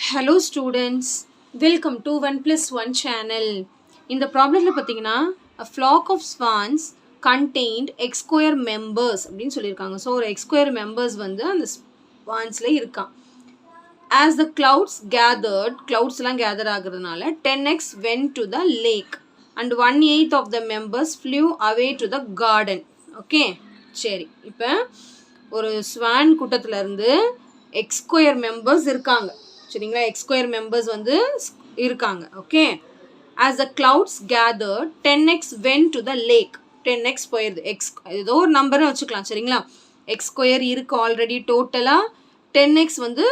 Hello students, welcome to 1 plus 1 channel. In the problem a flock of swans contained x square members அப்படின்னு சொல்லியிருக்காங்க. So ஒரு x square members வந்து அந்த ஸ்வான்ஸில் இருக்கான். As the clouds gathered, cloudsலாம் gather ஆகுறதுனால 10x went to the lake and 1/8 of the members flew away to the garden. Okay, சரி. இப்போ ஒரு swan கூட்டத்திலேருந்து எக்ஸ் ஸ்கொயர் மெம்பர்ஸ் இருக்காங்க. சரிங்களா, எக்ஸ் ஸ்கொயர் மெம்பர்ஸ் வந்து இருக்காங்க. Okay, as the clouds gathered 10x went to the lake. 10x போயிடுது. X ஏதோ ஒரு நம்பரை வச்சுக்கலாம். சரிங்களா, எக்ஸ் ஸ்கொயர் இருக்குது ஆல்ரெடி. டோட்டலாக 10x வந்து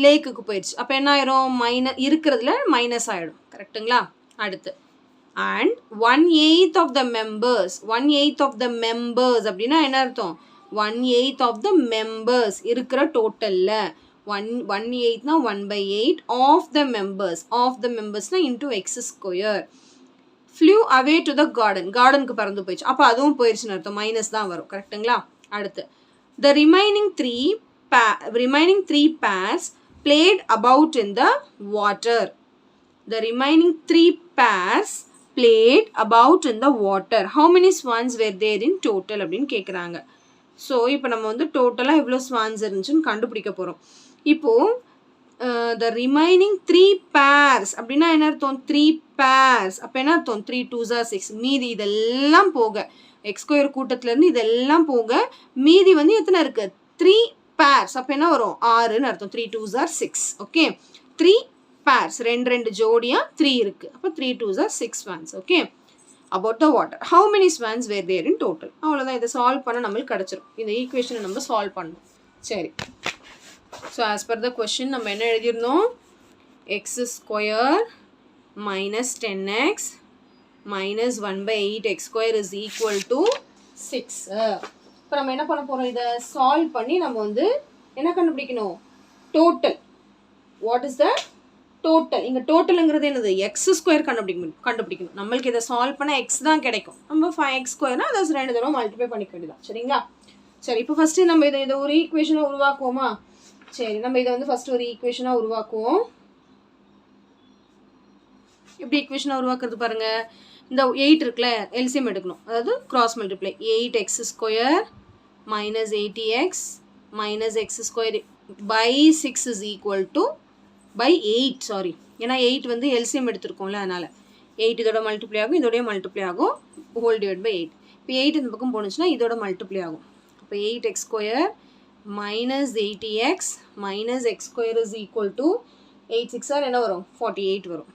லேக்குக்கு போயிடுச்சு. அப்போ என்ன ஆயிரும்? இருக்கிறதுல மைனஸ் ஆகிடும். கரெக்டுங்களா? அடுத்து and 1/8 of the members. 1/8 of the members அப்படின்னா என்ன அர்த்தம்? 1/8 ஆஃப் த மெம்பர்ஸ் இருக்கிற டோட்டலில் 1/8 னா 1/8 of the members. Of the மெம்பர்ஸ்னா into x square. Flew away to the garden. கார்டனுக்கு பறந்து போயிடுச்சு. அப்போ அதுவும் போயிடுச்சுன்னு அர்த்தம். மைனஸ் தான் வரும். கரெக்டுங்களா? அடுத்து the remaining three purse played about in the water. The remaining 3 pairs played about in the water. How many swans were there in total அப்படின்னு கேட்குறாங்க. ஸோ இப்போ நம்ம வந்து டோட்டலாக எவ்வளோ ஸ்வான்ஸ் இருந்துச்சுன்னு கண்டுபிடிக்க போகிறோம். இப்போது த ரிமைனிங் 3 பேர்ஸ் அப்படின்னா என்ன அர்த்தம்? 3 பேர்ஸ் அப்போ என்ன அர்த்தம்? 3 2s are 6. மீதி இதெல்லாம் போக எக்ஸ் ஸ்கொயர் கூட்டத்துலேருந்து இதெல்லாம் போக மீதி வந்து எத்தனை இருக்குது? 3 பேர்ஸ். அப்போ என்ன வரும்? 6ன்னு அர்த்தம். 3 2s are 6. ஓகே, 3 பேர்ஸ், ரெண்டு ஜோடியாக 3 இருக்குது. அப்போ 3 2s are 6 swans. Okay, about the water. How many swans were there in total? அவ்வளோதான். இதை சால்வ் பண்ண நம்மளுக்கு கிடச்சிரும். இந்த ஈக்குவேஷனை நம்ம சால்வ் பண்ணணும். சரி, so as per the question நம்ம என்ன எழுதியிருந்தோம்? X square minus 10x minus 1/8 x square is equal to 6. இப்போ நம்ம என்ன பண்ண போகிறோம்? இதை சால்வ் பண்ணி நம்ம வந்து என்ன கண்டுபிடிக்கணும்? Total. What is the total? இங்கே டோட்டலுங்கிறது என்னது? எக்ஸ் ஸ்கொயர் கண்டுபிடிக்கணும். நம்மளுக்கு இதை சால்வ் பண்ணால் எக்ஸ் தான் கிடைக்கும். நம்ம 5x ஸ்கொயர்னா அதை 2 தடவை மல்டிப்ளை பண்ணிக்க வேண்டியதான். சரிங்களா? சரி, இப்போ ஃபஸ்ட்டு நம்ம இதை ஒரு ஈக்குவேஷனாக உருவாக்குவோமா? சரி, நம்ம இதை வந்து ஃபஸ்ட்டு ஒரு ஈக்குவேஷனாக உருவாக்குவோம். எப்படி ஈக்குவேஷனாக உருவாக்குறது பாருங்கள். இந்த 8 இருக்குல்ல, எல்சிஎம் எடுக்கணும். அதாவது cross multiply. 8x square minus 80x minus x square by 6 is equal to by 8. Sorry, ஏன்னா 8 வந்து எல்சிஎம் எடுத்துருக்கோம்ல, அதனால் 8 இதோட மல்டிப்ளை ஆகும், இதோடய மல்டிப்ளை ஆகும். Whole divide by 8. இப்போ 8 இந்த பக்கம் போணுச்சுன்னா இதோட மல்டிப்ளை ஆகும். இப்போ 8x square minus 80x minus x square is equal to 8 6 என்ன வரும்? 48 வரும்.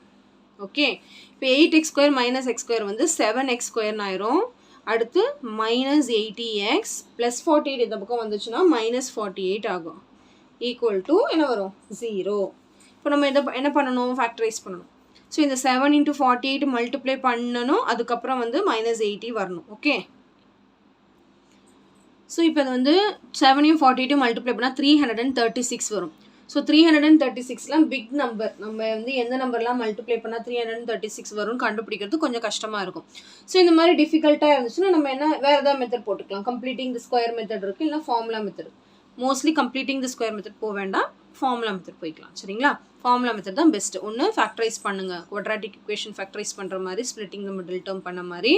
ஓகே, இப்போ 8x square minus x square வந்து 7x ஸ்கொயர்னு ஆயிரும். அடுத்து மைனஸ் 80x ப்ளஸ் 48 இந்த பக்கம் வந்துச்சுன்னா மைனஸ் 48 ஆகும். ஈக்குவல் டு என்ன வரும்? 0. இப்போ நம்ம இதை என்ன பண்ணணும்? ஃபேக்டரைஸ் பண்ணணும். ஸோ இந்த 7 × 48 மல்டிப்ளை பண்ணணும். அதுக்கப்புறம் வந்து மைனஸ் 80 வரணும். ஓகே, ஸோ இப்போ அது வந்து 7 48 மல்டிப்ளை பண்ணால் 336 வரும். ஸோ 336லாம் பிக் நம்பர். நம்ம வந்து எந்த நம்பர்லாம் மல்டிப்ளை பண்ணால் 336 வரும்னு கண்டுபிடிக்கிறது கொஞ்சம் கஷ்டமாக இருக்கும். ஸோ இந்த மாதிரி டிஃபிகல்ட்டாக இருந்துச்சுன்னா நம்ம என்ன வேறு ஏதாவது மெத்தட் போட்டுக்கலாம். கம்ப்ளீட்டிங் தி ஸ்கொயர் மெத்தட் இருக்குது, இல்லை ஃபார்முலா மெத்தட். மோஸ்ட்லி கம்ப்ளீட்டிங் தி ஸ்கொயர் மெத்தட் போக வேண்டாம், ஃபார்முலா மெத்தட் போய்க்கலாம். சரிங்களா? ஃபார்முலா மெத்தட் தான் பெஸ்ட்டு. ஒன்று ஃபேக்டரைஸ் பண்ணுங்கள், குவாட்ராட்டிக் இக்குவேஷன் ஃபேக்டரைஸ் பண்ணுற மாதிரி, ஸ்ப்ளிட்டிங் த மிடில் டேர்ம் பண்ண மாதிரி.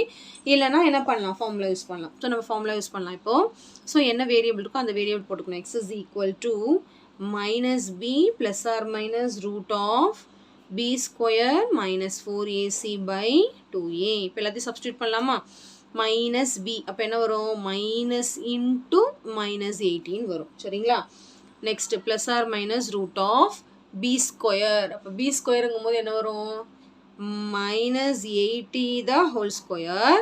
இல்லைனா என்ன பண்ணலாம்? ஃபார்முலா யூஸ் பண்ணலாம். ஸோ நம்ம ஃபார்முலா யூஸ் பண்ணலாம். இப்போது ஸோ என்ன வேரியபிள் இருக்கோ அந்த வேரியபிள் போட்டுக்கணும். X is equal to minus b plus or minus root of b square minus 4ac by 2a. இப்போ எல்லாத்தையும் சப்ஸ்டியூட் பண்ணலாமா? மைனஸ் பி அப்போ என்ன வரும்? மைனஸ் இன்ட்டு மைனஸ் 18 வரும். சரிங்களா? Next plus or minus root of b square. அப்போ b ஸ்கொயருங்கும் போது என்ன வரும்? Minus 80 the whole square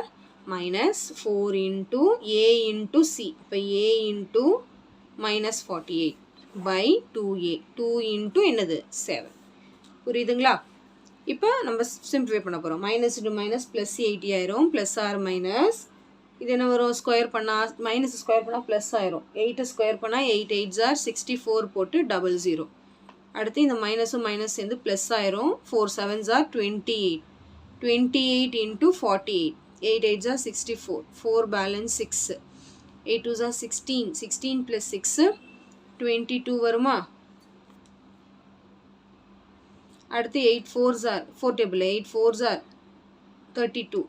minus 4 into a into c. இப்போ a into minus 48 by 2a. 2 into என்னது? 7. புரியுதுங்களா? இப்போ நம்ம சிம்பிளிஃபை பண்ண போகிறோம். மைனஸ் இன்ட்டு மைனஸ் ப்ளஸ் 80 ஆயிரும். ப்ளஸ் ஆர் மைனஸ் இது என்ன வரும்? ஸ்கொயர் பண்ணால் மைனஸ் ஸ்கொயர் பண்ணால் ப்ளஸ் ஆயிரும். 8 ஸ்கொயர் பண்ணால் 8 8s are 64 போட்டு 00. அடுத்து இந்த மைனஸும் மைனஸ் சேர்ந்து ப்ளஸ் ஆயிரும். 4 7s are 28. 28 into 48. 8 8s are 64. 4 balance 6. 8 2s are 16. 16 + 6 22 வருமா? அடுத்து 8 4s are 4 table 8 4s are 32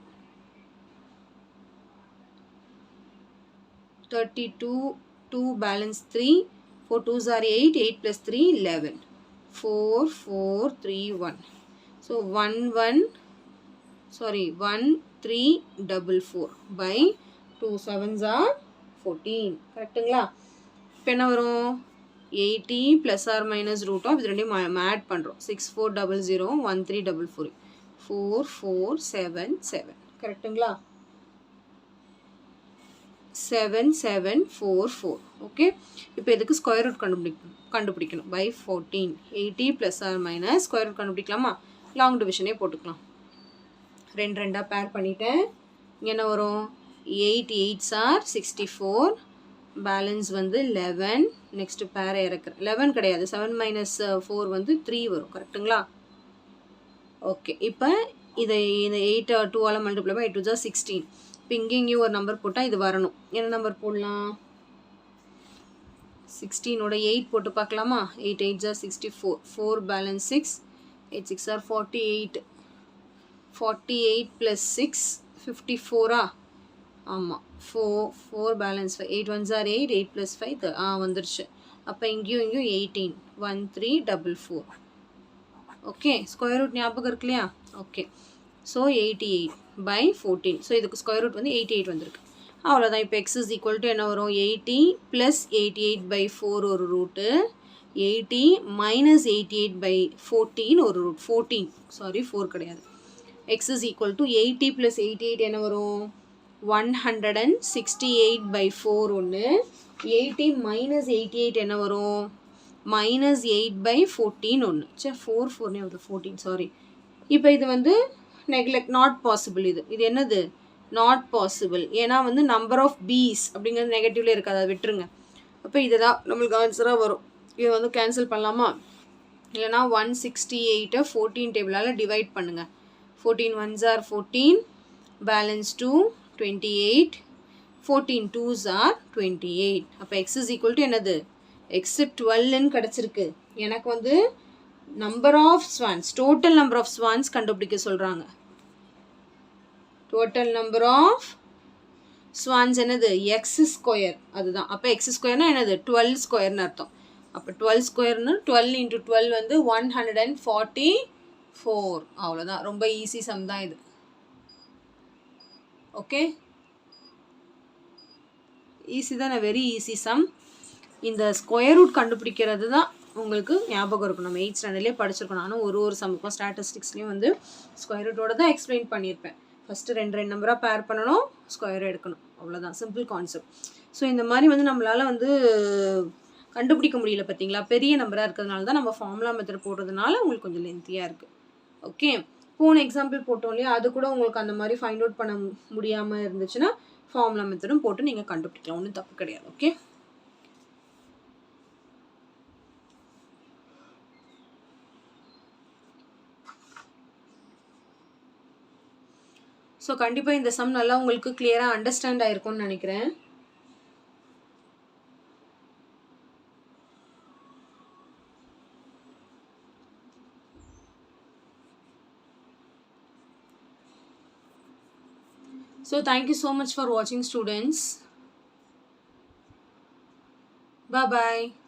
2 balance 3 4 2s are 8 8 plus 3 11 4 4 3 1 so 1 3 4 by 2 7s are 14 கரெக்ட்டுங்களா இப்போ என்ன வரும் 80 plus or minus root of இது ரெண்டையும் ஆட் பண்ணுறோம் 6 4 0 0 1 3 4 4 4 4 7 7 கரெக்ட்டுங்களா 7 7 4 4 ஓகே இப்போ இதுக்கு ஸ்கொயர் ரூட் கண்டுபிடிக்கணும் by 14 80 plus or minus square root கண்டுபிடிக்கலாமா லாங் டிவிஷனே போட்டுக்கலாம் ரெண்டு ரெண்டாக பேர் பண்ணிட்டேன் இங்கே என்ன வரும் 8 8s are 64 பேலன்ஸ் வந்து 11 நெக்ஸ்ட் பேரை இறக்குறேன் 11 கிடையாது 7 minus 4 வந்து 3 வரும் கரெக்ட்டுங்களா ஓகே இப்போ இதை இந்த 8 2ஆல் மல்டிப்ளை பண்ணி 8 2 16 இப்போ இங்கேயும் ஒரு நம்பர் போட்டால் இது வரணும் என்ன நம்பர் போடலாம் 16ஓட 8 போட்டு பார்க்கலாமா 8 8s are 64 4 balance 6 8 6 are 48 48 plus 6 54 ஆமாம் 4 பேலன்ஸ் 5 8 1s are 8 8 plus 5 வந்துருச்சு அப்போ இங்கேயும் 18 1 3 4 ஓகே ஸ்கொயர் ரூட் ஞாபகம் இருக்கு இல்லையா ஓகே ஸோ 88 by 14 ஸோ இதுக்கு ஸ்கொயர் ரூட் வந்து 88 வந்திருக்கு அவ்வளோதான் இப்போ x is equal to என்ன வரும் 80 plus 88 by 4 ஒரு ரூட்டு 80 minus 88 by 14 ஒரு ரூட் 4 கிடையாது x is equal to 80 plus 88 என்ன வரும் 168 by 4 ஒன்று 80 minus 88 என்ன வரும் minus 8 by 14 ஒன்று சே 4 வருது 14 சாரி இப்போ இது வந்து நெக்லெக்ட் நாட் பாசிபிள் இது என்னது நாட் பாசிபிள் ஏன்னா வந்து நம்பர் ஆஃப் பீஸ் அப்படிங்கிறது நெகட்டிவ்ல இருக்காது அதை விட்டுருங்க அப்போ இதுதான் நம்மளுக்கு ஆன்சராக வரும் இதை வந்து கேன்சல் பண்ணலாமா இல்லைனா 168 14 டேபிளால் டிவைட் பண்ணுங்கள் 14 1s are 14 balance 2 28 14 2s are 28 அப்போ x is equal to என்னது x 12ன்னு கிடச்சிருக்கு எனக்கு வந்து number of swans total number of swans கண்டுபிடிக்க சொல்கிறாங்க டோட்டல் நம்பர் ஆஃப் ஸ்வான்ஸ் என்னது எக்ஸ் ஸ்கொயர் அதுதான் அப்போ எக்ஸ் ஸ்கொயர்னா என்னது 12 ஸ்கொயர்னு அர்த்தம் அப்போ 12 ஸ்கொயர்னு 12 into 12 வந்து 144 அவ்வளோதான் ரொம்ப ஈஸி சம் தான் இது ஓகே ஈஸி தானே வெரி ஈஸி சம் இந்த ஸ்கொயர் ரூட் கண்டுபிடிக்கிறது தான் உங்களுக்கு ஞாபகம் இருக்கும் நம்ம 8th ஸ்டாண்டர்ட்லேயே படிச்சிருக்கோம் நானும் ஒரு சம்முக்கும் ஸ்டாட்டிஸ்டிக்ஸ்லேயும் வந்து ஸ்கொயர் ரூட்டோட தான் எக்ஸ்பிளைன் பண்ணியிருப்பேன் ஃபஸ்ட்டு ரெண்டு நம்பராக பேர் பண்ணணும் ஸ்கொயர் எடுக்கணும் அவ்வளோதான் சிம்பிள் கான்செப்ட் ஸோ இந்த மாதிரி வந்து நம்மளால் வந்து கண்டுபிடிக்க முடியல பார்த்தீங்களா பெரிய நம்பராக இருக்கிறதுனால தான் நம்ம ஃபார்முலா மெத்தட் போடுறதுனால உங்களுக்கு கொஞ்சம் லென்த்தியாக இருக்குது ஓகே போன எக்ஸாம்பிள் போட்டோம் இல்லையா அது கூட உங்களுக்கு அந்த மாதிரி ஃபைண்ட் அவுட் பண்ண முடியாமல் இருந்துச்சுன்னா ஃபார்முலா மெத்தடும் போட்டு நீங்கள் கண்டுபிடிக்கலாம் ஒன்றும் தப்பு கிடையாது ஓகே ஸோ கண்டிப்பாக இந்த சம் நல்லா உங்களுக்கு கிளியராக அண்டர்ஸ்டாண்ட் ஆயிருக்கும்னு நினைக்கிறேன் So thank you so much for watching students. Bye bye.